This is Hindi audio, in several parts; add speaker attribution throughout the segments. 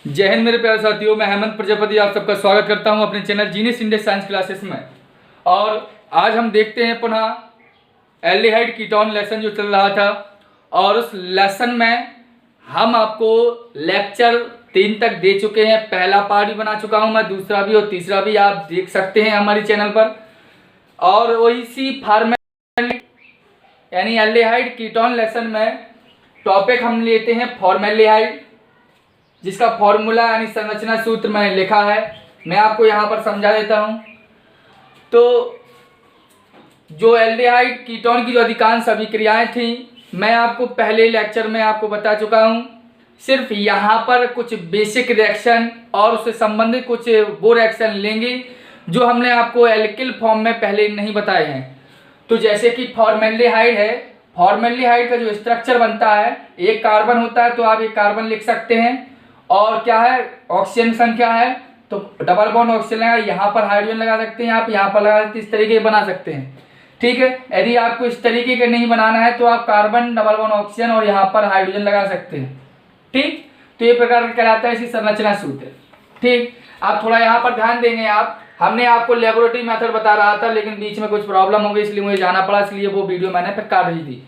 Speaker 1: जय हिंद मेरे प्यारे साथियों, मैं हेमंत प्रजापति आप सबका स्वागत करता हूं अपने channel genius India science classes में। और आज हम देखते हैं पुनः एल्डिहाइड कीटोन लेसन जो चल रहा था, और उस लेसन में हम आपको लेक्चर 3 तक दे चुके हैं। पहला पार्ट भी बना चुका हूं मैं, दूसरा भी और तीसरा भी आप देख सकते हैं हमारे चैनल पर। और इसी फॉर्मेट यानी एल्डिहाइड कीटोन लेसन में टॉपिक हम लेते हैं फॉर्मेल्डिहाइड, जिसका फॉर्मूला यानी संरचना सूत्र मैंने लिखा है, मैं आपको यहाँ पर समझा देता हूँ। तो जो एल्डिहाइड कीटोन की जो अधिकांश अभिक्रियाएं थी, मैं आपको पहले लेक्चर में आपको बता चुका हूँ। सिर्फ यहाँ पर कुछ बेसिक रिएक्शन और उससे संबंधित कुछ वो रिएक्शन लेंगे जो हमने आपको एल्किल फॉर्म में पहले नहीं बताए हैं। तो जैसे कि फॉर्मेल्डिहाइड है, फॉर्मेल्डिहाइड का जो स्ट्रक्चर बनता है, एक कार्बन होता है तो आप एक कार्बन लिख सकते हैं, और क्या है ऑक्सीजन संख्या है तो डबल बॉन्ड ऑक्सीजन लगा, यहाँ पर हाइड्रोजन लगा सकते हैं, आप यहाँ पर लगा सकते हैं, इस तरीके बना सकते हैं। ठीक है, यदि आपको इस तरीके के नहीं बनाना है तो आप कार्बन डबल बॉन्ड ऑक्सीजन और यहाँ पर हाइड्रोजन लगा सकते हैं। ठीक, तो ये प्रकार का कहलाता है इसी संरचना सूत्र। ठीक, आप थोड़ा यहाँ पर ध्यान देंगे। आप हमने आपको लेबोरेटरी मेथड बता रहा था, लेकिन बीच में कुछ प्रॉब्लम हो गई इसलिए मुझे जाना पड़ा, इसलिए वो वीडियो मैंने फिर काट दी थी।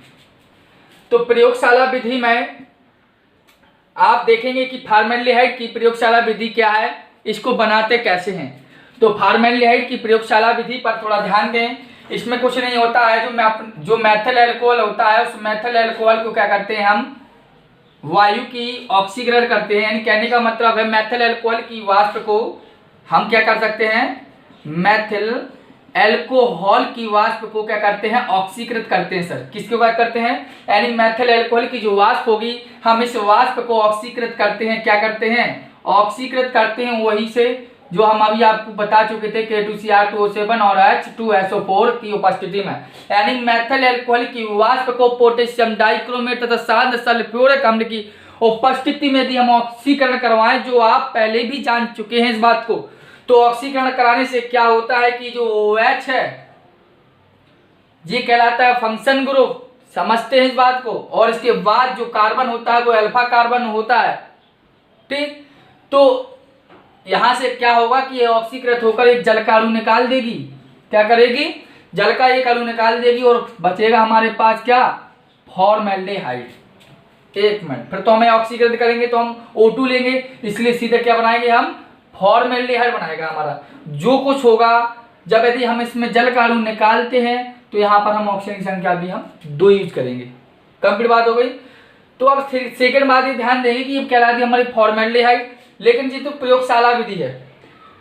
Speaker 1: तो प्रयोगशाला विधि में आप देखेंगे कि फॉर्मेल्डिहाइड की प्रयोगशाला विधि क्या है, इसको बनाते कैसे हैं। तो फॉर्मेल्डिहाइड की प्रयोगशाला विधि पर थोड़ा ध्यान दें। इसमें कुछ नहीं होता है, जो मैथिल अल्कोहल होता है, उस मैथिल अल्कोहल को क्या करते हैं हम वायु की ऑक्सीकरण करते हैं। यानी कहने का मतलब है मैथिल अल्कोहल की वाष्प को हम क्या कर सकते हैं, मैथिल एल्कोहल की वाष्प को क्या करते हैं, ऑक्सीकृत करते हैं। सर किसको क्या करते हैं, यानी मैथिल अल्कोहल की जो वाष्प होगी, हम इस वाष्प को ऑक्सीकृत करते हैं। क्या करते हैं, ऑक्सीकृत करते हैं। वही से जो हम अभी आपको बता चुके थे K2Cr2O7 और H2SO4 की उपस्थिति में, यानी मैथिल अल्कोहल की वाष्प को पोटेशियम डाइक्रोमेट तथा साध सल्फ्यूरिक अम्ल की उपस्थिति में यदि हम ऑक्सीकरण करवाएं, जो आप पहले भी जान चुके हैं इस बात को, तो ऑक्सीकरण कराने से क्या होता है कि जो OH है ये कहलाता है फंक्शन ग्रुप, समझते हैं इस बात को। और इसके बाद जो कार्बन होता है वो अल्फा कार्बन होता है। ठीक, तो यहां से क्या होगा कि ये ऑक्सीकृत होकर एक जल का अणु निकाल देगी। क्या करेगी, जल का एक अणु निकाल देगी, और बचेगा हमारे पास क्या, फॉर्मेल्डिहाइड। एक मिनट, फिर तो हमें ऑक्सीकृत करेंगे तो हम O2 लेंगे, इसलिए सीधे क्या बनाएंगे हम, फॉर्मेल्डिहाइड बनाएगा हमारा। जो कुछ होगा जब यदि हम इसमें जल का अणु निकालते हैं तो यहाँ पर हम ऑक्सीजन की संख्या भी हम 2 यूज करेंगे। कंप्लीट बात हो गई। तो अब सेकंड बात ये ध्यान देंगे कि ये कहला दी हमारी फॉर्मेल्डिहाइड। लेकिन जी तो प्रयोगशाला विधि है,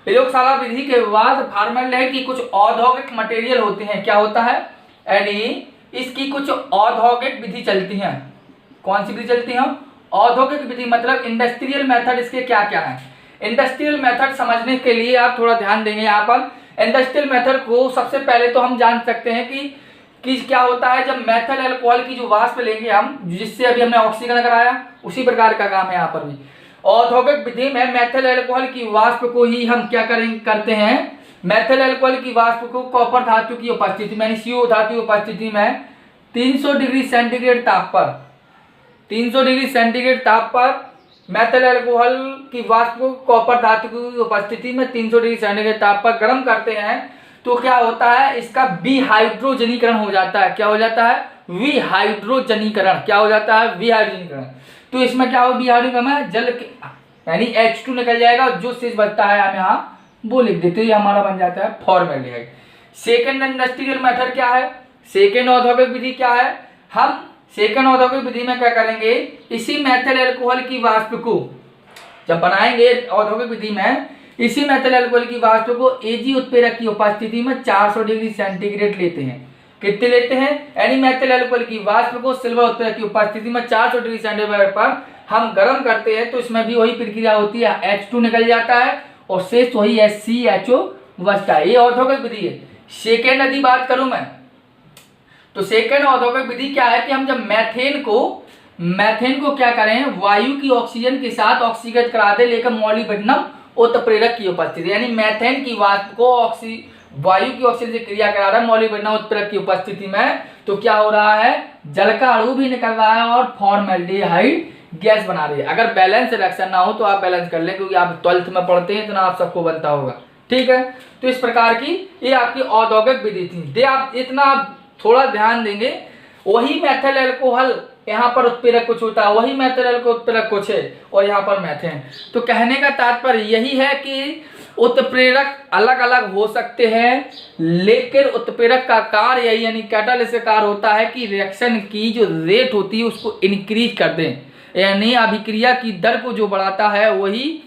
Speaker 1: प्रयोगशाला विधि के बाद फॉर्मेल्डिहाइड की कुछ औद्योगिक मटेरियल होते हैं। क्या होता है, यानी इसकी कुछ औद्योगिक विधि चलती है। कौन सी विधि चलती है, औद्योगिक विधि मतलब इंडस्ट्रियल मेथड। इसके क्या क्या है, इंडस्ट्रियल मेथड समझने के लिए आप थोड़ा ध्यान देंगे। यहाँ पर इंडस्ट्रियल मेथड को सबसे पहले तो हम जान सकते हैं कि क्या होता है, जब मैथिल अल्कोहल की जो वाष्प लेंगे हम, जिससे अभी हमने ऑक्सीकरण कराया, उसी प्रकार का काम है यहाँ पर भी। औद्योगिक विधि में मैथिल अल्कोहल की वाष्प को ही हम क्या करते हैं, मैथिल अल्कोहल की वाष्प को कॉपर धातु की उपस्थिति में, CO धातु की उपस्थिति में 300 डिग्री सेंटीग्रेड ताप पर, 300 डिग्री सेंटीग्रेड ताप पर मैथिल अल्कोहल की वाष्प को कॉपर धातु की उपस्थिति में 300 डिग्री सेंटीग्रेड ताप पर गर्म करते हैं। तो क्या होता है, इसका विहाइड्रोजनीकरण हो जाता है। क्या हो जाता है, विहाइड्रोजनीकरण। क्या हो जाता है, विहाइड्रोजनीकरण। तो इसमें क्या हो, विहाइड्रोजनीकरण में जल यानी H2 निकल जाएगा, जो शेष बचता है हम यहाँ वो लिख देते हैं, हमारा बन जाता है फॉर्मेल्डिहाइड। सेकेंड इंडस्ट्रियल मेथड क्या है, सेकेंड औद्योगिक विधि क्या है, हम सेकेंड औद्योगिक विधि में क्या करेंगे, इसी मैथिल अल्कोहल की वाष्प को जब बनाएंगे औद्योगिक विधि में, इसी मैथिल अल्कोहल की वाष्प को Ag उत्प्रेरक की उपस्थिति में 400 डिग्री सेंटीग्रेड लेते हैं। कितने लेते हैं, यानी मैथिल अल्कोहल की वाष्प को सिल्वर उत्प्रेरक की उपस्थिति में 400 डिग्री सेंटीग्रेड पर हम गर्म करते हैं। तो इसमें भी वही प्रक्रिया होती है, H2 निकल जाता है और शेष वही HCHO बचता है। ये औद्योगिक विधि है। सेकेंड यदि बात करूं मैं, तो सेकेंड औद्योगिक विधि क्या है कि हम जब मैथेन को क्या करें, वायु की ऑक्सीजन के साथ ऑक्सीकृत करा दे, लेकर मॉलिब्डेनम उत्प्रेरक की उपस्थिति, यानी मैथेन की वाष्प को वायु की ऑक्सीजन से क्रिया करा रहा है मॉलिब्डेनम उत्प्रेरक की उपस्थिति में, तो क्या हो रहा है, जल का अणु भी निकल रहा है और फॉर्मेल्डिहाइड गैस बना रही है। अगर बैलेंस रिएक्शन ना हो तो आप बैलेंस कर लें, क्योंकि आप 12th में पढ़ते हैं, इतना आप सबको बनता होगा। ठीक है, तो इस प्रकार की ये आपकी औद्योगिक विधि थी। आप इतना आप थोड़ा ध्यान देंगे, वही मेथिल अल्कोहल यहाँ पर उत्प्रेरक कुछ होता है, वही मेथिल अल्कोहल उत्प्रेरक कुछ है, और यहाँ पर मेथेन। तो कहने का तात्पर्य यही है कि उत्प्रेरक अलग अलग हो सकते हैं, लेकिन उत्प्रेरक का कार्य यही यानी कैटालिस्ट का कार्य होता है कि रिएक्शन की जो रेट होती है उसको इंक्रीज कर दें, यानी अभिक्रिया की दर को जो बढ़ाता है वही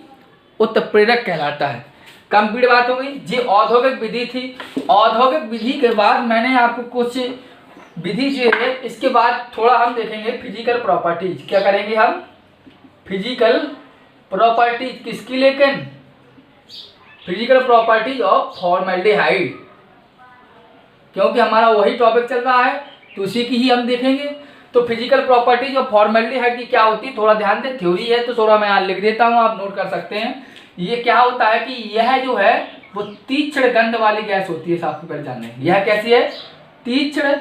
Speaker 1: उत्प्रेरक कहलाता है। कंप्लीट बात हो गई। ये औद्योगिक विधि थी। औद्योगिक विधि के बाद मैंने आपको कुछ विधि जो है, इसके बाद थोड़ा हम देखेंगे फिजिकल प्रॉपर्टीज। क्या करेंगे हम? फिजिकल प्रॉपर्टीज किसकी? लेकिन फिजिकल प्रॉपर्टीज ऑफ फॉर्मेल्डिहाइड, क्योंकि हमारा वही टॉपिक चल रहा है तो उसी की ही हम देखेंगे। तो फिजिकल प्रॉपर्टीज ऑफ फॉर्मेल्डिहाइड की क्या होती है, थोड़ा ध्यान दें। थ्योरी है तो थोड़ा मैं यहाँ लिख देता हूँ, आप नोट कर सकते हैं। ये क्या होता है कि यह जो है वो तीक्ष्ण गंध वाली गैस होती है। आपको पहले जानना है यह कैसी है? तीक्ष्ण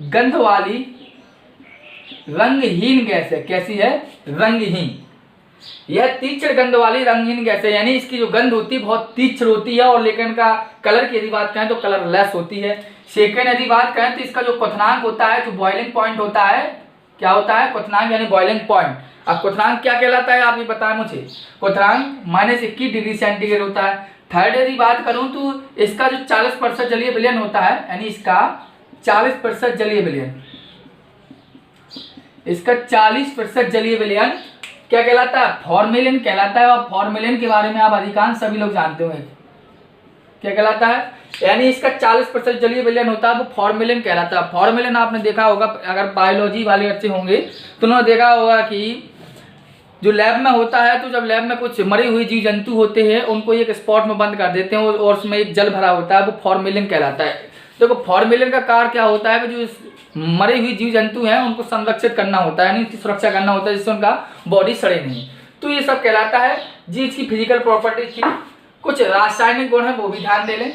Speaker 1: गंध वाली रंगहीन गैस है। कैसी है? रंगहीन। यह तीक्ष्ण गंध वाली रंगहीन गैस है, यानी इसकी जो गंध होती है बहुत तीक्ष्ण होती है, और लेकिन का कलर की यदि बात करें तो कलरलेस होती है। सेकंड यदि बात करें तो इसका जो क्वथनांक होता है, जो बॉइलिंग पॉइंट होता है, क्या होता है? क्वथनांक यानी बॉइलिंग पॉइंट। अब क्वथनांक क्या कहलाता है आप ये बताएं मुझे? क्वथनांक -21 डिग्री सेंटीग्रेड होता है। थर्ड यदि बात करूं तो इसका जो 40% जलीय विलयन होता है, यानी इसका 40% जलीय विलयन, इसका 40% जलीय विलयन क्या कहलाता है? फॉर्मेलिन कहलाता है। और फॉर्मेलिन के बारे में आप अधिकांश सभी लोग जानते होंगे, क्या कहलाता है? यानी इसका 40% जलीय विलयन होता है, वो फॉर्मेलिन कहलाता है। फॉर्मेलिन आपने देखा होगा, अगर बायोलॉजी वाले बच्चे होंगे तो उन्होंने देखा होगा कि जो लैब में होता है, तो जब लैब में कुछ मरे हुए जीव जंतु होते हैं उनको एक स्पॉट में बंद कर देते हैं और उसमें एक जल भरा होता है, वो फॉर्मेलिन कहलाता है। देखो फॉर्मेलिन का कार्य क्या होता है कि जो मरे हुए जीव जंतु हैं उनको संरक्षित करना होता है, यानी उसकी सुरक्षा करना होता है जिससे उनका बॉडी सड़े नहीं। तो ये सब कहलाता है जी इसकी फिजिकल प्रॉपर्टीज की। कुछ रासायनिक गुण है वो भी ध्यान दे लें।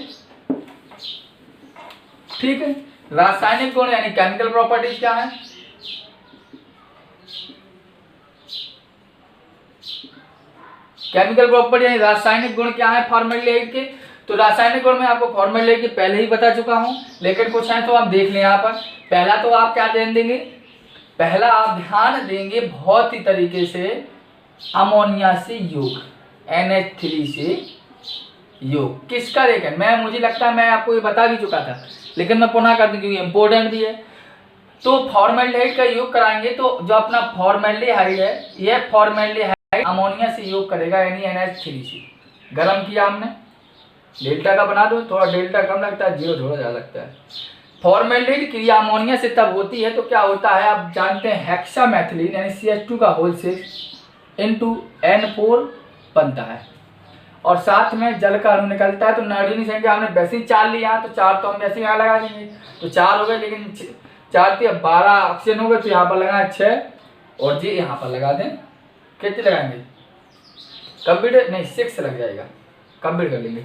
Speaker 1: ठीक है, रासायनिक गुण यानी केमिकल प्रॉपर्टीज क्या है? केमिकल प्रॉपर्टी यानी रासायनिक गुण क्या है फॉर्मेल्डिहाइड के? तो रासायनिक गुण में आपको फॉर्मेल्डिहाइड के पहले ही बता चुका हूं, लेकिन कुछ है तो आप देख लें यहाँ पर। पहला तो आप क्या ध्यान देंगे? पहला आप ध्यान देंगे बहुत ही तरीके से अमोनिया से योग, NH3 से योग। किसका? देखें, मुझे लगता है मैं आपको ये बता भी चुका था, लेकिन मैं पुनः कर दूं क्योंकि इंपॉर्टेंट भी है। तो फॉर्मेल्डिहाइड का योग कराएंगे तो जो अपना फॉर्मेल्डिहाइड है, यह फॉर्मेल्डिहाइड अमोनिया से योग करेगा, यानी NH3 से। गर्म किया हमने, डेल्टा का बना दो, थोड़ा डेल्टा कम लगता है, 0 थोड़ा ज़्यादा लगता है। फॉर्मेल्डिहाइड क्रिया अमोनिया से तब होती है तो क्या होता है आप जानते हैं, हेक्सामेथिलीन यानी CH2 का होल 6 into N4 बनता है, और साथ में जल का अणु निकलता है। तो नाइट्रोजन संख्या हमने वैसे ही 4 लिया, तो 4 तो हम वैसे यहाँ लगा देंगे, तो 4 हो गए, लेकिन 4 से 12 ऑक्सीजन हो गए, तो यहाँ पर लगाए 6 और जी यहाँ पर लगा दें। कितने लगाएंगे? कंप्लीट नहीं 6 लग जाएगा, कंप्लीट कर लेंगे।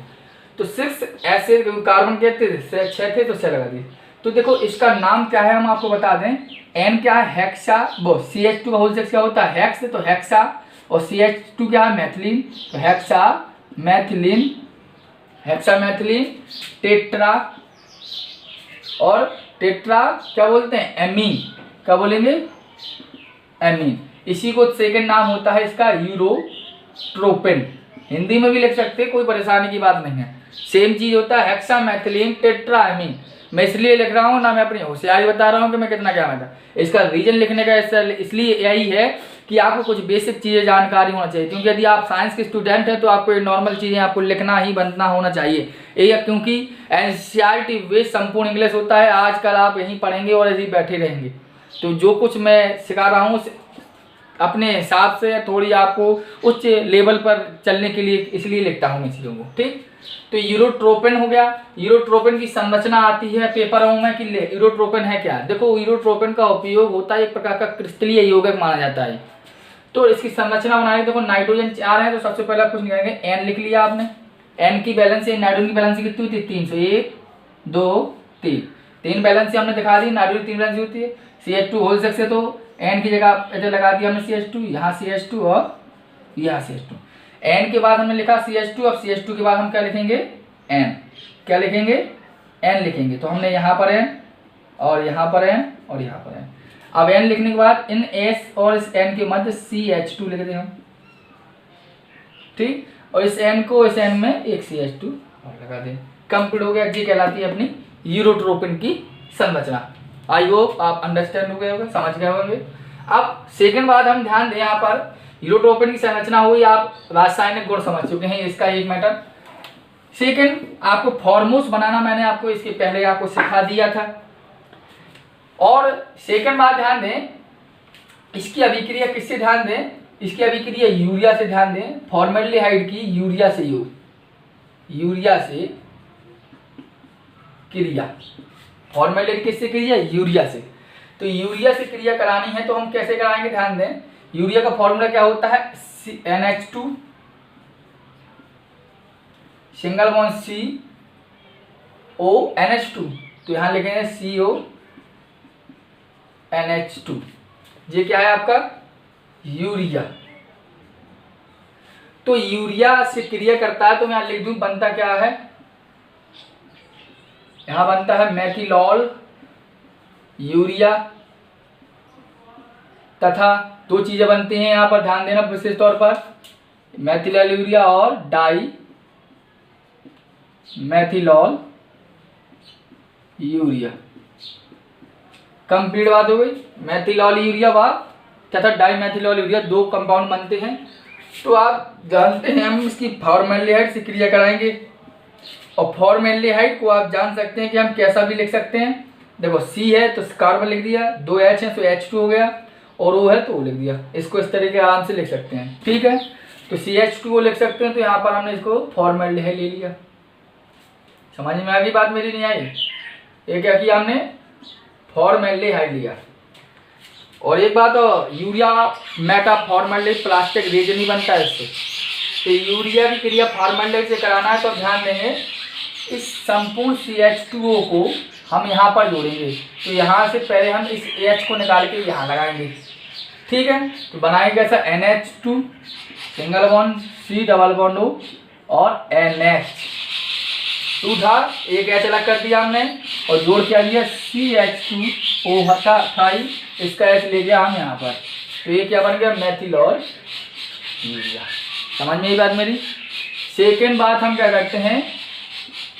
Speaker 1: तो 6 ऐसे कार्बन कहते थे 6 थे तो 6 लगा दिए। तो देखो इसका नाम क्या है हम आपको बता दें। N क्या है? हेक्सा, वो CH2 का होल 6 क्या होता है? हेक्स, तो हेक्सा, और CH2 क्या है? मैथिलीन, तो हेक्सा मैथिलीन, हेक्सामेथिलीन, टेट्रा, और टेट्रा क्या बोलते हैं? एमीन। क्या बोलेंगे? एमीन। इसी को सेकंड नाम होता है इसका यूरोट्रोपिन। हिंदी में भी लिख सकते हैं, कोई परेशानी की बात नहीं है। सेम चीज होता है हेक्सामेथिलीन टेट्राएमीन। मैं इसलिए लिख रहा हूँ ना, मैं अपनी होशियारी बता रहा हूँ कि मैं कितना क्या था। इसका रीजन लिखने का इसलिए यही है कि आपको कुछ बेसिक चीज़ें जानकारी होना चाहिए, क्योंकि यदि आप साइंस के स्टूडेंट हैं तो आपको ये नॉर्मल चीज़ें आपको लिखना ही बनना होना चाहिए। ये क्योंकि NCERT बेस्ड संपूर्ण इंग्लिश होता है, आजकल आप यहीं पढ़ेंगे और यहीं बैठे रहेंगे। तो जो कुछ मैं सिखा रहा हूँ अपने हिसाब से थोड़ी आपको उच्च लेवल पर चलने के लिए इसलिए लिखता हूँ इन चीज़ों को। ठीक, तो यूरोट्रोपिन हो गया। यूरोट्रोपिन की संरचना आती है पेपरों में कि यूरोट्रोपिन है क्या। देखो यूरोट्रोपिन का उपयोग होता है एक प्रकार का क्रिस्टलीय यौगिक माना जाता है। तो इसकी संरचना बनाने देखो नाइट्रोजन 4 है, तो सबसे पहले कुछ नहीं करेंगे, N लिख लिया आपने। N की बैलेंस नाइट्रोजन की बैलेंस कितनी होती है? 300, 1 2 3 बैलेंस हमने दिखा दी। नाइट्रोजन 3 बैलेंस होती है, CH2 होल 6 से तो एन की जगह इधर लगा दिया हमने CH2, यहाँ CH2 और यहाँ CH2। एन के बाद हमने लिखा CH2, अब CH2 के बाद हम क्या लिखेंगे, एन। क्या लिखेंगे, एन लिखेंगे। तो हमने यहाँ पर एन और यहाँ पर एन और यहाँ पर एन। अब एन लिखने के बाद इन एस और इस एन के मध्य CH2 लिख दें हम, ठीक। और इस एन को इस एन में एक CH2 और लगा दें। कंप्लीट हो गया। ये कहलाती है अपनी यूरोट्रोपिन की संरचना। आई होप आप अंडरस्टैंड हो गए होंगे, समझ गए होंगे। अब सेकंड बात हम ध्यान दें, यहाँ पर यूरोट्रोपिन की संरचना हुई, आप रासायनिक गुण समझ चुके हैं, इसका एक मैटर। सेकंड, आपको फॉर्मोस बनाना मैंने आपको इसके पहले आपको सिखा दिया था। और सेकंड बात ध्यान दें, इसकी अभिक्रिया किससे ध्यान दें, इसकी अभिक्रिया यूरिया से ध्यान दें। फॉर्मेल्डिहाइड की यूरिया से यूरिया से क्रिया, फॉर्मेल्डिहाइड किससे क्रिया, यूरिया से। तो यूरिया से क्रिया करानी है तो हम कैसे कराएंगे, ध्यान दें। यूरिया का फॉर्मूला क्या होता है, NH2 सिंगल बॉन्ड CONH2, तो यहां लिखेंगे CONH2। ये क्या है आपका, यूरिया। तो यूरिया से क्रिया करता है तो मैं यहां लिख दूं, बनता क्या है, यहां बनता है मेथिलॉल यूरिया, तथा दो चीजें बनती हैं यहां पर, ध्यान देना विशेष तौर पर, मेथिलॉल यूरिया और डाई मेथिलॉल यूरिया। कंप्लीट बात हो गई। मेथिलॉल यूरिया तथा डाई मेथिलॉल यूरिया दो कंपाउंड बनते हैं। तो आप जानते हैं हम इसकी फॉर्मेल्डिहाइड से क्रिया कराएंगे, और फॉर्मेल्डिहाइड को आप जान सकते हैं कि हम कैसा भी लिख सकते हैं। देखो C है तो कार्बन लिख दिया, 2 H है तो H2 हो गया, और O है तो O लिख दिया। इसको इस तरीके आराम से लिख सकते हैं, ठीक है। तो CH2 लिख सकते हैं, तो यहाँ पर हमने इसको फॉर्मेल्डिहाइड ले लिया। समझ में आ गई बात, मेरी नहीं आई। ये क्या किया हमने, फॉर्मेल्डिहाइड लिया। और एक बात, urea meta formaldehyde plastic resin नहीं बनता है इससे। तो यूरिया की क्रिया फॉर्मेल्डिहाइड से कराना है तो ध्यान देंगे, इस संपूर्ण CH2O को हम यहाँ पर जोड़ेंगे। तो यहाँ से पहले हम इस H को निकाल के यहाँ लगाएंगे, ठीक है। तो बनाएंगे कैसा, NH2 single bond C double bond O और NH2 था, एक H अलग कर दिया हमने और जोड़ क्या दिया, CH2O था, इसका H ले गया हम यहाँ पर। तो ये क्या बन गया, मेथिलॉल यूरिया। समझ में ये बात मेरी। सेकेंड बात हम क्या करते हैं,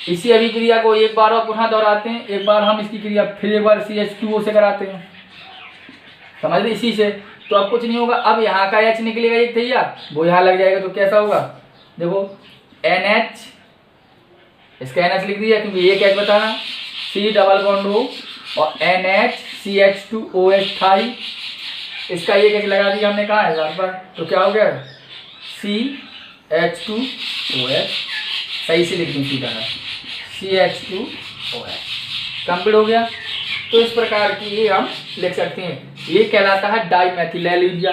Speaker 1: इसी अभिक्रिया को एक बार और पुनः दोहराते हैं। एक बार हम इसकी क्रिया फिर एक बार CH2O से कराते हैं, समझ ली, इसी से। तो अब कुछ नहीं होगा, अब यहाँ का H निकलेगा एक भैया, वो यहाँ लग जाएगा। तो कैसा होगा, देखो NH, इसका NH लिख दिया क्योंकि एक H बताना, C डबल बॉन्ड O और NH CH2OH था ही, इसका एक H लगा दिया हमने, कहाँ है यहाँ पर। तो क्या हो गया, CH2OH, सही से लिख दूँ सीधा, CH2OH। कंप्लीट हो गया। तो इस प्रकार की ये हम लिख सकते हैं, ये कहलाता है डाईमेथिलॉल यूरिया,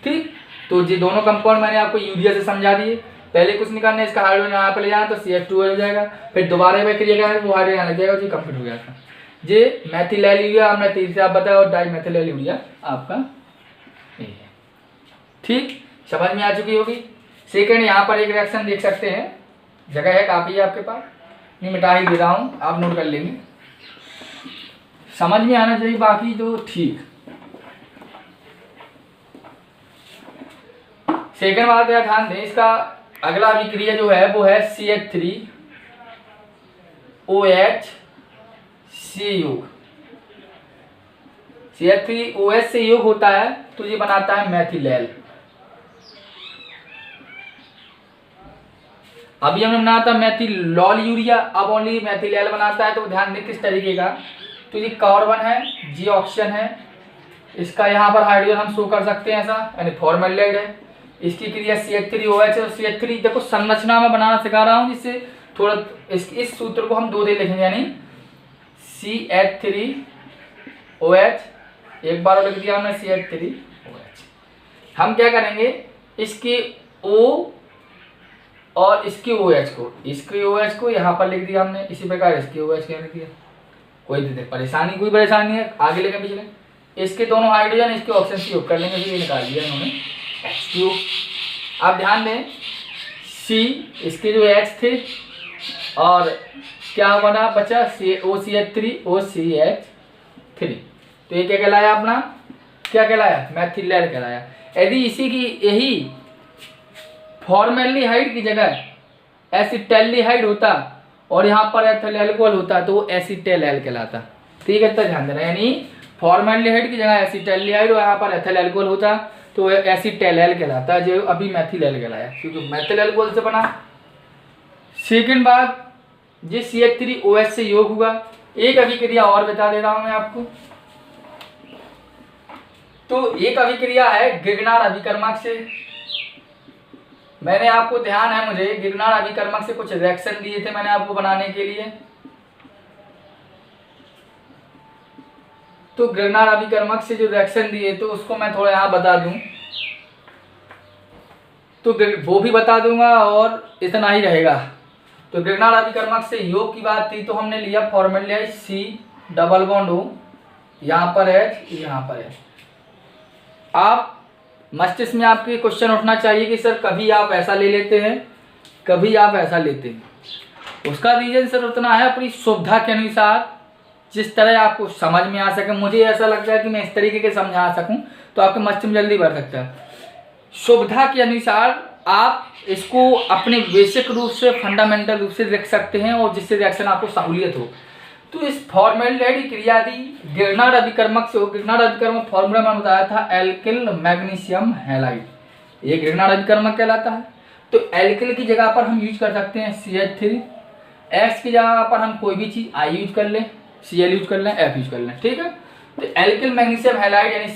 Speaker 1: ठीक। तो ये दोनों कंपाउंड मैंने आपको यूरिया से समझा दिए। पहले कुछ नहीं करना है, इसका हाइड्रोजन यहाँ पर ले जाना तो CH2 हो जाएगा, फिर दोबारा में क्रिया करना वो हाइड्रोजन यहाँ लग जाएगा, जी कंप्लीट हो गया था। ये मेथिलॉल यूरिया हमने तीसरे आप बताया, और डाईमेथिलॉल यूरिया आपका ये है, ठीक। समझ में आ चुकी होगी। सेकेंड, यहाँ पर एक रिएक्शन देख सकते हैं, जगह है काफ़ी है आपके पास, नहीं मिटा ही दे रहा हूँ, आप नोट कर लेंगे, समझ में आना चाहिए, बाकी तो ठीक। सेकेंड बात है, ध्यान दें, इसका अगला अभिक्रिया जो है वो है CH3OH से योग। CH3OH से योग होता है तो ये बनाता है मेथिलॉल। अभी हमने बनाया था मेथिलॉल यूरिया, अब ओनली मेथिलॉल बनाता है। तो ध्यान दें किस तरीके का, तो ये कार्बन है, जी ऑक्सीजन है, इसका यहाँ पर हाइड्रोजन हम शो कर सकते हैं ऐसा, यानी फॉर्मेल्डिहाइड है। इसकी क्रिया CH3OH है। CH3 देखो संरचना में बनाना सिखा रहा हूँ, जिससे थोड़ा इस सूत्र को हम दो दे लिखेंगे, यानी CH3OH, एक बार लिख दिया हमने CH3OH। हम क्या करेंगे, इसके O और इसके OH को, इसके OH को यहाँ पर लिख दिया हमने, इसी प्रकार इसके OH क्या लिख दिया। कोई परेशानी है, आगे लेके पीछे। इसके दोनों हाइड्रोजन इसके ऑक्सीजन से योग कर लेंगे, तो ये निकाल दिया इन्होंने H2O। आप ध्यान दें C इसके जो H थे और क्या बना बचा OCH3 तो ये क्या कहलाया अपना, क्या कहलाया, मेथिलेट कहलाया। यदि इसी की यही फॉर्मेल्डिहाइड की जगह एसिटाल्डिहाइड होता और यहाँ पर एथिल अल्कोहल होता तो वो एसिटाइल कहलाता। ठीक है, तो ध्यान देना, यानी फॉर्मेल्डिहाइड की जगह एसिटाल्डिहाइड और यहाँ पर एथिल अल्कोहल होता तो एसिटाइल कहलाता, जो अभी मेथिलेट कहलाया क्योंकि मेथिल अल्कोहल से बना। सेकेंड बात, जिस CH3OH से योग हुआ, एक अभिक्रिया और बता दे रहा हूं मैं आपको। तो एक अभिक्रिया है गिरनार अभिकर्मक से। मैंने आपको ध्यान है मुझे गिरनार अभिकर्मक से कुछ रिएक्शन दिए थे मैंने आपको बनाने के लिए। तो गिरनार अभिकर्मक से जो रिएक्शन दिए तो उसको मैं थोड़ा यहाँ बता दूं, तो वो भी बता दूंगा और इतना ही रहेगा। तो गिरनार अभिकर्मक से योग की बात थी तो हमने लिया formaldehyde C double bond O, यहाँ पर H, यहाँ पर H। आप मस्तिष्क में आपके क्वेश्चन उठना चाहिए कि सर कभी आप ऐसा ले लेते हैं, कभी आप ऐसा लेते हैं। उसका रीजन सर उतना है अपनी सुविधा के अनुसार, जिस तरह आपको समझ में आ सके। मुझे ऐसा लगता है कि मैं इस तरीके के समझा सकूं तो आपके मस्तिष्क में जल्दी बढ़ सकता है। सुविधा के अनुसार आप इसको अपने बेसिक रूप से फंडामेंटल रूप से लिख सकते हैं और जिससे रिएक्शन आपको सहूलियत हो। तो इस फॉर्मेल्डिहाइड की क्रिया यदि गिरनार अभिकर्मक से हो, गिरनार अभिकर्मक फॉर्मूला में बताया था एल्किल मैग्नीशियम हैलाइड, ये गिरनार अभिकर्मक कहलाता है। तो एल्किल की जगह पर हम यूज कर सकते हैं CH3, X की जगह पर हम कोई भी चीज I यूज कर लें, Cl यूज कर लें, F यूज कर लें। ठीक है, तो एल्किल मैग्नीशियम हैलाइड यानी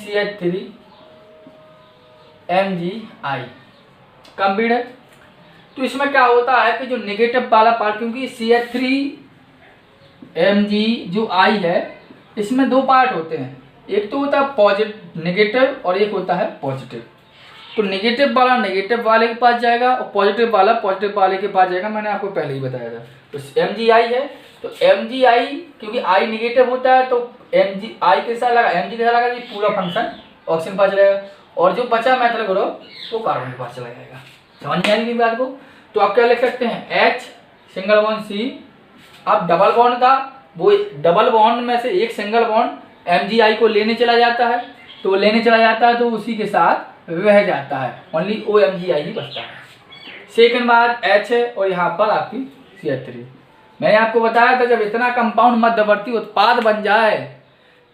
Speaker 1: CH3MgI कंप्लीट है। तो इसमें क्या होता है कि जो नेगेटिव वाला पार्ट, क्योंकि CH3Mg जो I है इसमें दो पार्ट होते हैं, एक तो होता है पॉजिटिव नेगेटिव और एक होता है पॉजिटिव। तो नेगेटिव वाला नेगेटिव वाले के पास जाएगा और पॉजिटिव वाला पॉजिटिव वाले के पास जाएगा, मैंने आपको पहले ही बताया था। तो Mgi है, तो Mgi क्योंकि I नेगेटिव होता है तो Mgi के साथ लगा, Mg के साथ लगा जी पूरा फंक्शन ऑक्सीजन पास चलेगा और जो बचा मैथिल ग्रुप वो कार्बन के पास चला जाएगा। समझ में आएगी बात को। तो आप क्या लिख सकते हैं H सिंगल बॉन्ड C, अब डबल बॉन्ड था वो डबल बॉन्ड में से एक सिंगल बॉन्ड Mgi को लेने चला जाता है, तो लेने चला जाता है तो उसी के साथ वह जाता है, ओनली OMgi ही बचता है। सेकंड बात H है और यहाँ पर आपकी CH3। मैंने आपको बताया था जब इतना कंपाउंड मध्यवर्ती उत्पाद बन जाए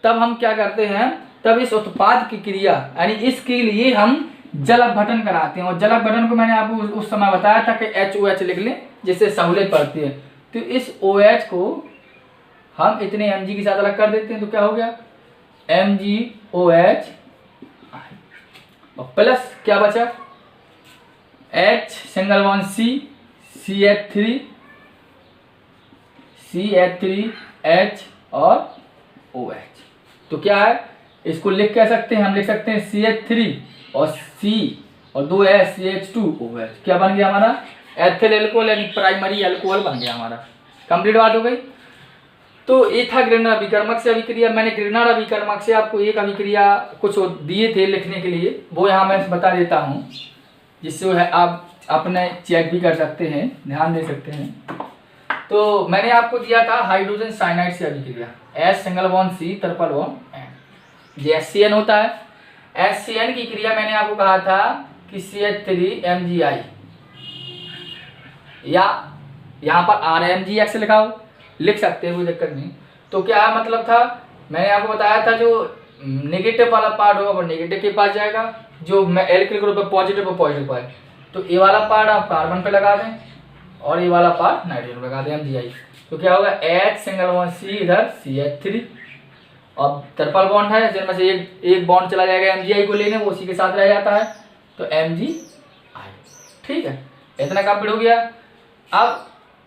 Speaker 1: तब हम क्या करते हैं, तब इस उत्पाद की क्रिया यानी इसके लिए हम जल अपघटन कराते हैं। और जल अपघटन को मैंने आपको उस समय बताया था कि HOH लिख लें जिससे सहूलियत पड़ती है। तो इस OH को हम इतने Mg के साथ अलग कर देते हैं तो क्या हो गया MgOH और प्लस क्या बचा H single bond C CH3H और OH। तो क्या है, इसको लिख कह सकते हैं, हम लिख सकते हैं CH3 और C और दो है CH2OH। क्या बन गया हमारा एथिल अल्कोहल यानी प्राइमरी अल्कोहल बन गया हमारा। कंप्लीट बात हो गई। तो ये था गिरनार अभिकर्मक से अभिक्रिया। मैंने गिरनार अभिकर्मक से आपको एक अभिक्रिया कुछ दिए थे लिखने के लिए, वो यहाँ मैं बता देता हूँ जिससे है आप अपने चेक भी कर सकते हैं, ध्यान दे सकते हैं। तो मैंने आपको दिया था हाइड्रोजन साइनाइड से अभिक्रिया H single bond C triple bond N, ये HCN होता है। HCN की क्रिया मैंने आपको कहा था कि CH3MgI या यहाँ पर RMgX लिखाओ, लिख सकते हैं कोई दिक्कत नहीं। तो क्या मतलब था, मैंने आपको बताया था जो नेगेटिव वाला पार्ट होगा वो नेगेटिव के पास जाएगा, जो एल्किल ग्रुप है पॉजिटिव और पॉजिटिव पार्ट। तो ये वाला पार्ट आप कार्बन पे लगा दें और ये वाला पार्ट नाइट्रोजन लगा दें MgI। तो क्या होगा H सिंगल बॉन्ड C इधर CH3 और ट्रिपल बॉन्ड है जिनमें से एक बॉन्ड चला जाएगा MgI को लेने, वो उसी के साथ रह जाता है तो MgI। ठीक है, इतना कंप्लीट हो गया। अब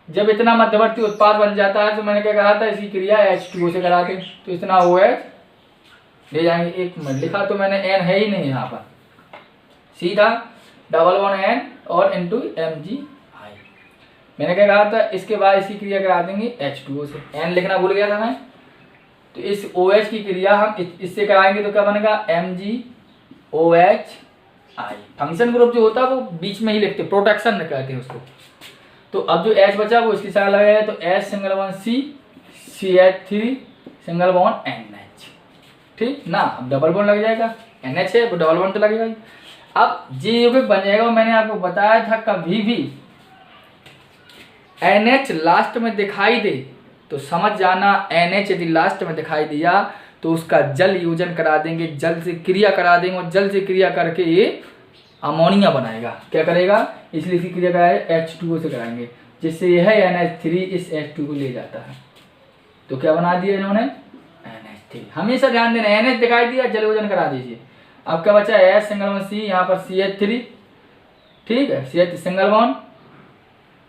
Speaker 1: जब इतना मध्यवर्ती उत्पाद बन जाता है तो मैंने क्या कहा था, इसकी क्रिया H2O से करा के, तो इतना OH ले जाएंगे। एक मिनट लिखा तो मैंने N है ही नहीं यहाँ पर, सीधा डबल बॉन्ड N और इनटू MgI। मैंने क्या कहा था, इसके बाद इसकी क्रिया करा देंगे H2O से। N लिखना भूल गया था मैं, तो इस OH की क्रिया हम इससे कराएंगे तो क्या बनेगा MgOH। फंक्शन ग्रुप जो होता है वो बीच में ही लिखते हैं, प्रोटेक्शन कहते हैं उसको। तो अब जो H बचा वो इसकी साइड लगाया तो H single bond C, CH3 single bond NH, ठीक ना। अब डबल बॉन्ड लग जाएगा, NH है वो डबल बॉन्ड तो लगेगा ही। अब J यौगिक बन जाएगा। मैंने आपको बताया था कभी भी NH लास्ट में दिखाई दे तो समझ जाना, NH यदि लास्ट में दिखाई दिया तो उसका जल योजन करा देंगे, जल से क्रिया करा देंगे और जल से क्रिया करके ये अमोनिया बनाएगा। क्या करेगा, इसलिए इसकी क्रिया कराए H2O से कराएंगे, जिससे यह NH3 इस H2 को ले जाता है। तो क्या बना दिया इन्होंने NH3। हमेशा ध्यान देना, NH दिखाई दिया जल योजन करा दीजिए। अब क्या बचा H सिंगल बॉन्ड C, यहाँ पर CH3, ठीक है, CH सिंगल बॉन्ड।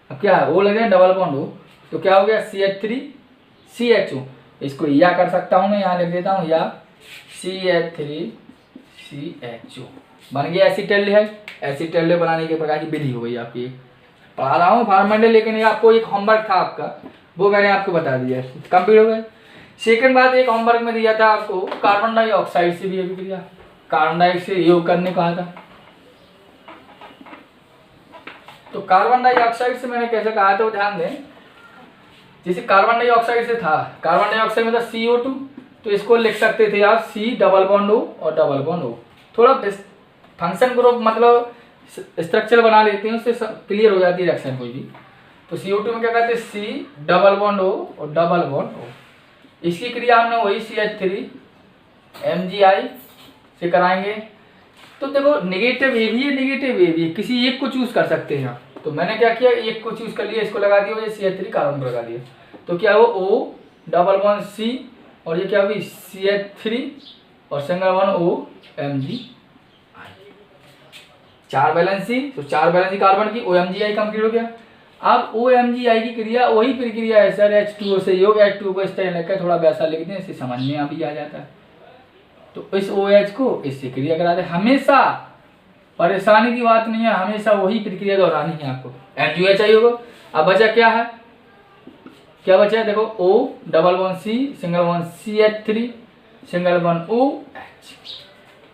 Speaker 1: अब क्या है O लग गया डबल बॉन्ड O, तो क्या हो गया CH3 CHO। इसको या कर सकता हूँ मैं, यहाँ लिख देता हूँ या CH3 CHO बन गया एसिटेल्डिहाइड। एसिटेल्डिहाइड बनाने के प्रकार की विधि हो गई आपकी। पढ़ा रहा हूँ फार्मेंडल, लेकिन ये आपको एक होमवर्क था आपका, वो मैंने आपको बता दिया, कंप्लीट हो गया। सेकंड बात, एक होमवर्क में दिया था आपको कार्बन डाइऑक्साइड से भी अभिक्रिया, कार्बन डाइऑक्साइड से योग करने कहा था। तो कार्बन डाइऑक्साइड से मैंने कैसे कहा था वो ध्यान दें। जैसे कार्बन डाइऑक्साइड से था, कार्बन डाइऑक्साइड में था CO2, तो इसको लिख सकते थे आप C डबल बॉन्ड O और डबल बॉन्ड O। थोड़ा फंक्शन ग्रुप मतलब स्ट्रक्चर बना लेते हैं, उससे क्लियर हो जाती है रिएक्शन कोई भी। तो CO2 में क्या कहते हैं C डबल बॉन्ड O और डबल बॉन्ड O। इसकी क्रिया हमने वही CH3 MgI से कराएंगे। तो देखो नेगेटिव ए भी है, नेगेटिव ए भी है, किसी एक को चूज कर सकते हैं आप। तो मैंने क्या किया, एक को चूज कर लिया, इसको लगा दिया, CH3 कार्बन को लगा दिया। तो क्या वो O डबल बॉन्ड C और ये क्या हुई CH3 और single bond O Mg। 4 valency, तो 4 वैलेंसी कार्बन की OMgI कंप्लीट हो गया। अब OMgI की क्रिया वही प्रक्रिया है सर, H2O से योग, H2O को इस तरह लिखकर थोड़ा वैसा लिख दें, इससे समझ में अभी आ जाता है। तो इस OH को इससे क्रिया करा दे। हमेशा परेशानी की बात नहीं है, हमेशा वही प्रक्रिया दोहरानी है आपको। MgOHI होगा। अब बचा क्या है, क्या बचा है देखो O double bond C single bond CH3 single bond OH।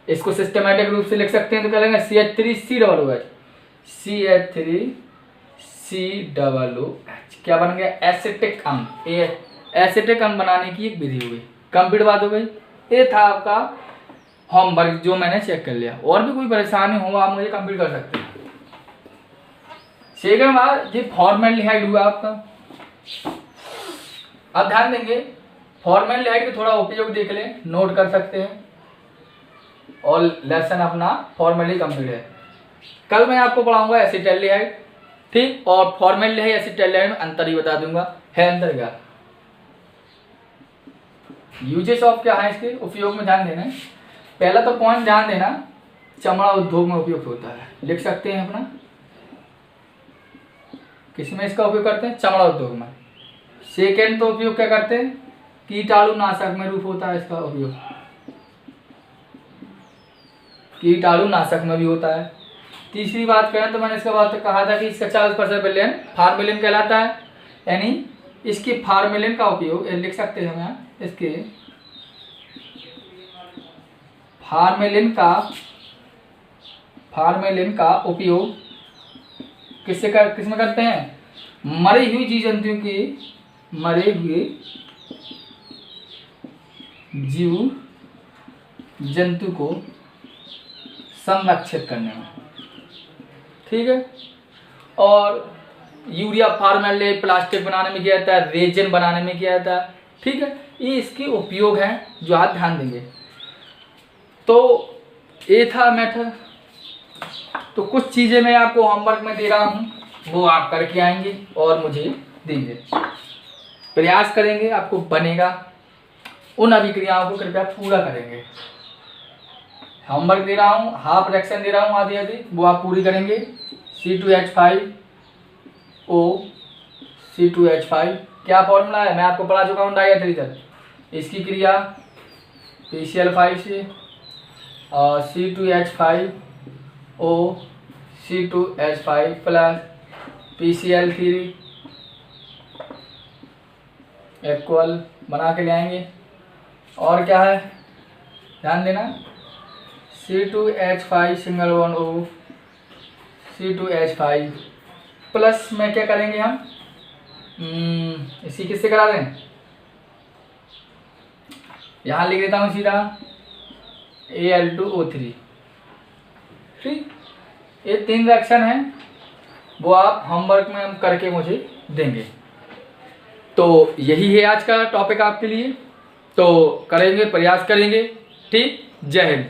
Speaker 1: इसको सिस्टमैटिक रूप से लिख सकते हैं तो क्या लगेगा CH3 C double OH, CH3 C double OH। क्या बन गया एसिटिक अम्ल। एसिटिक अम्ल बनाने की एक विधि हो गई, कंप्लीट बात हो गई। ये था आपका होमवर्क जो मैंने चेक कर लिया। और भी कोई परेशानी हो आप मुझे कंप्लीट कर सकते हैं। सेकंड बात, ये फॉर्मेल्डिहाइड हुआ आपका। अब ध्यान देंगे, फॉर्मेल्डिहाइड का थोड़ा उपयोग देख लें, नोट कर सकते हैं। और लेसन अपना फॉर्मेल्डिहाइड कंप्लीट है। कल मैं आपको पढ़ाऊंगा एसिटेल्डिहाइड, ठीक, और फॉर्मेल्डिहाइड एसिटेल्डिहाइड में अंतर ही बता दूंगा। है अंतर क्या, यूजेस ऑफ क्या है, इसके उपयोग में ध्यान देना है। पहला तो पॉइंट ध्यान देना, चमड़ा उद्योग में उपयोग होता है, लिख सकते हैं अपना। किसमें इसका उपयोग करते हैं, चमड़ा उद्योग में। सेकेंड तो उपयोग क्या करते हैं, कीटाणुनाशक में रूप होता है इसका उपयोग, कीटाणुनाशक में भी होता है। तीसरी बात करें तो मैंने इसका बात कहा था कि इसका 40% विलेन फार्मेलिन कहलाता है, यानी इसके फार्मेलिन का उपयोग लिख सकते हैं हम, इसके फार्मेलिन का उपयोग किसमें करते हैं, मरे हुए जीव जंतुओं के, मरे हुए जीव जंतु को संरक्षित करने में, ठीक है। और यूरिया फॉर्मेल्डिहाइड प्लास्टिक बनाने में किया जाता है, रेजिन बनाने में किया जाता है, ठीक है। ये इसके उपयोग हैं जो आप ध्यान देंगे। तो ये था मैटर। तो कुछ चीज़ें मैं आपको होमवर्क में दे रहा हूँ, वो आप करके आएंगे और मुझे देंगे, प्रयास करेंगे, आपको बनेगा। उन अभिक्रियाओं को कृपया पूरा करेंगे। होमवर्क दे रहा हूँ, हाफ रिएक्शन दे रहा हूँ आधी आधी, वो आप पूरी करेंगे। C2H5O C2H5 क्या फॉर्मूला है, मैं आपको पढ़ा चुका हूँ डाइएथर। इसकी क्रिया PCl5 से और C2H5O C2H5 plus PCl3 equal बना के ले आएंगे। और क्या है ध्यान देना, C2H5 single bond O, C2H5 plus में क्या करेंगे हम, इसी किससे करा दें, यहाँ लिख देता हूँ सीधा Al2O3। ठीक, ये 3 रिएक्शन हैं, वो आप होमवर्क में हम करके मुझे देंगे। तो यही है आज का टॉपिक आपके लिए, तो करेंगे, प्रयास करेंगे। ठीक, जय हिंद।